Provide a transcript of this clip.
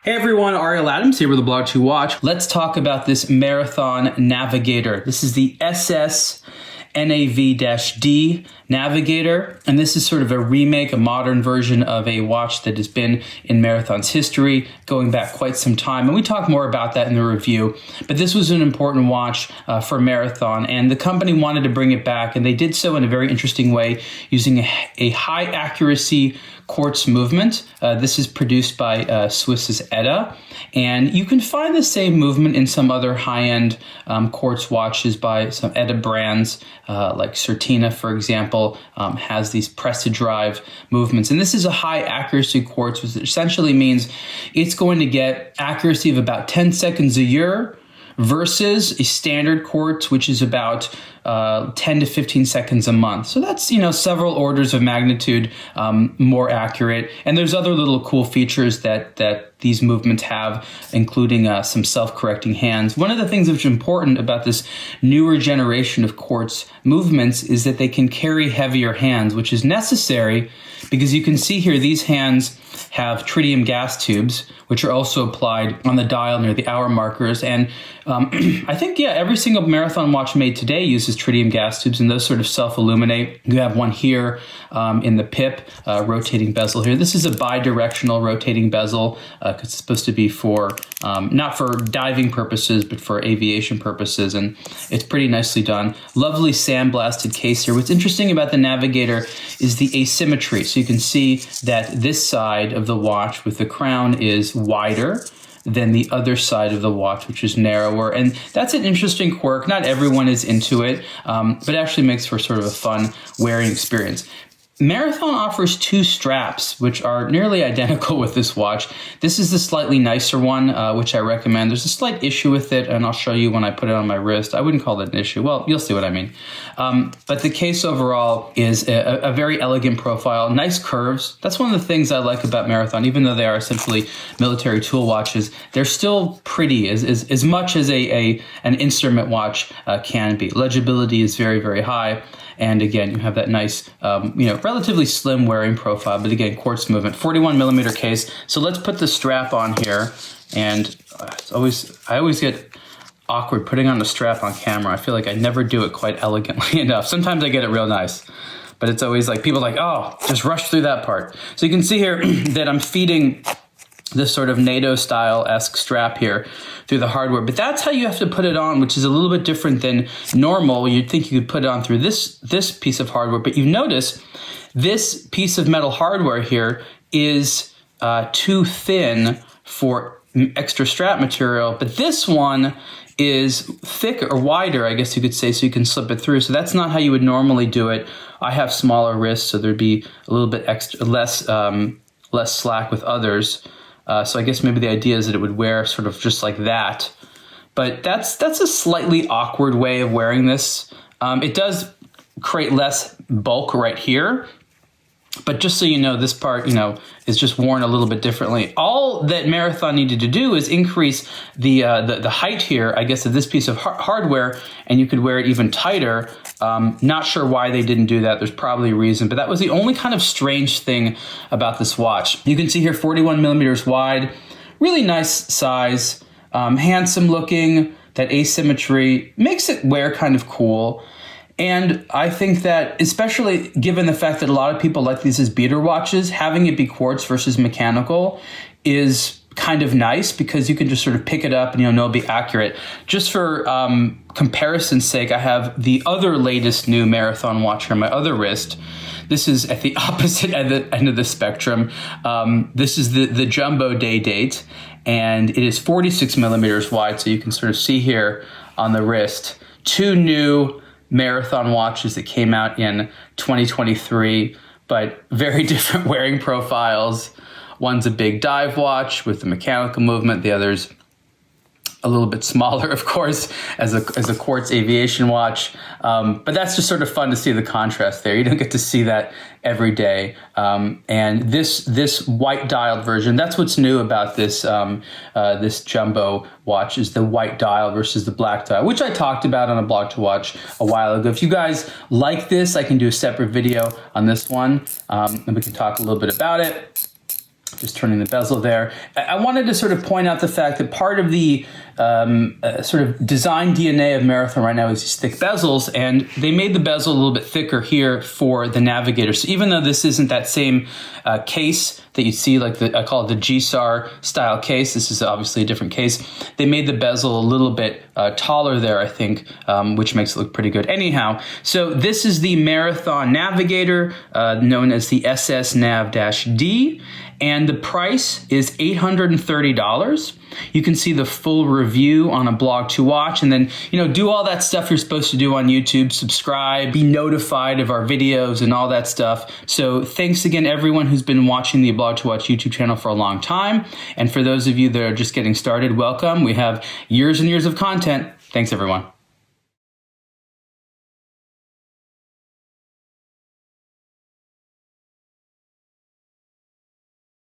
Hey everyone, Ariel Adams here with aBlogtoWatch. Let's talk about this Marathon Navigator. This is the SSNAV-D Navigator, and this is sort of a remake, a modern version of a watch that has been in Marathon's history, going back quite some time, and we talk more about that in the review. But this was an important watch for Marathon, and the company wanted to bring it back, and they did so in a very interesting way, using a high accuracy quartz movement. This is produced by Swiss's ETA, and you can find the same movement in some other high-end quartz watches by some ETA brands, like Certina, for example, has these press-to-drive movements. And this is a high accuracy quartz, which essentially means it's going to get accuracy of about 10 seconds a year versus a standard quartz, which is about 10 to 15 seconds a month. So that's, several orders of magnitude more accurate. And there's other little cool features that these movements have, including some self-correcting hands. One of the things that's important about this newer generation of quartz movements is that they can carry heavier hands, which is necessary because you can see here these hands have tritium gas tubes, which are also applied on the dial near the hour markers. And I think, every single Marathon watch made today uses tritium gas tubes, and those sort of self-illuminate. You have one here in the pip, rotating bezel here. This is a bi-directional rotating bezel, because it's supposed to be for, not for diving purposes, but for aviation purposes, and it's pretty nicely done. Lovely sandblasted case here. What's interesting about the Navigator is the asymmetry. So you can see that this side of the watch with the crown is wider than the other side of the watch, which is narrower. And that's an interesting quirk. Not everyone is into it, but it actually makes for sort of a fun wearing experience. Marathon offers two straps, which are nearly identical with this watch. This is the slightly nicer one, which I recommend. There's a slight issue with it, and I'll show you when I put it on my wrist. I wouldn't call it an issue. Well, you'll see what I mean. But the case overall is a very elegant profile, nice curves. That's one of the things I like about Marathon. Even though they are essentially military tool watches, they're still pretty, as much as an instrument watch can be. Legibility is very, very high. And again, you have that nice, relatively slim wearing profile, but again, quartz movement, 41 millimeter case. So let's put the strap on here. And I always get awkward putting on the strap on camera. I feel like I never do it quite elegantly enough. Sometimes I get it real nice, but it's always like people are like, oh, just rush through that part. So you can see here that I'm feeding this sort of NATO style-esque strap here through the hardware. But that's how you have to put it on, which is a little bit different than normal. You'd think you could put it on through this piece of hardware, but you notice this piece of metal hardware here is too thin for extra strap material, but this one is thicker or wider, I guess you could say, so you can slip it through. So that's not how you would normally do it. I have smaller wrists, so there'd be a little bit less slack with others. So I guess maybe the idea is that it would wear sort of just like that. But that's a slightly awkward way of wearing this. It does create less bulk right here. But just so you know, this part, is just worn a little bit differently. All that Marathon needed to do is increase the height here, I guess, of this piece of hardware, and you could wear it even tighter. Not sure why they didn't do that. There's probably a reason, but that was the only kind of strange thing about this watch. You can see here 41 millimeters wide, really nice size, handsome looking. That asymmetry makes it wear kind of cool. And I think that, especially given the fact that a lot of people like these as beater watches, having it be quartz versus mechanical is kind of nice because you can just sort of pick it up and it'll be accurate. Just for comparison's sake, I have the other latest new Marathon watch here on my other wrist. This is at the opposite end of the spectrum. This is the Jumbo Day Date, and it is 46 millimeters wide. So you can sort of see here on the wrist, two new Marathon watches that came out in 2023, but very different wearing profiles. One's a big dive watch with the mechanical movement. The other's a little bit smaller, of course, as a quartz aviation watch. But that's just sort of fun to see the contrast there. You don't get to see that every day. And this white dialed version, that's what's new about this this Jumbo watch, is the white dial versus the black dial, which I talked about on aBlogtoWatch a while ago. If you guys like this, I can do a separate video on this one, and we can talk a little bit about it. Just turning the bezel there. I wanted to sort of point out the fact that part of the sort of design DNA of Marathon right now is these thick bezels, and they made the bezel a little bit thicker here for the Navigator. So even though this isn't that same case that you see, like I call it the GSAR style case, this is obviously a different case, they made the bezel a little bit taller there, I think, which makes it look pretty good. Anyhow, so this is the Marathon Navigator, known as the SSNAV-D, and the price is $830. You can see the full review on aBlogtoWatch, and then, do all that stuff you're supposed to do on YouTube, subscribe, be notified of our videos and all that stuff. So thanks again, everyone who's been watching the aBlogtoWatch YouTube channel for a long time. And for those of you that are just getting started, welcome. We have years and years of content. Thanks, everyone.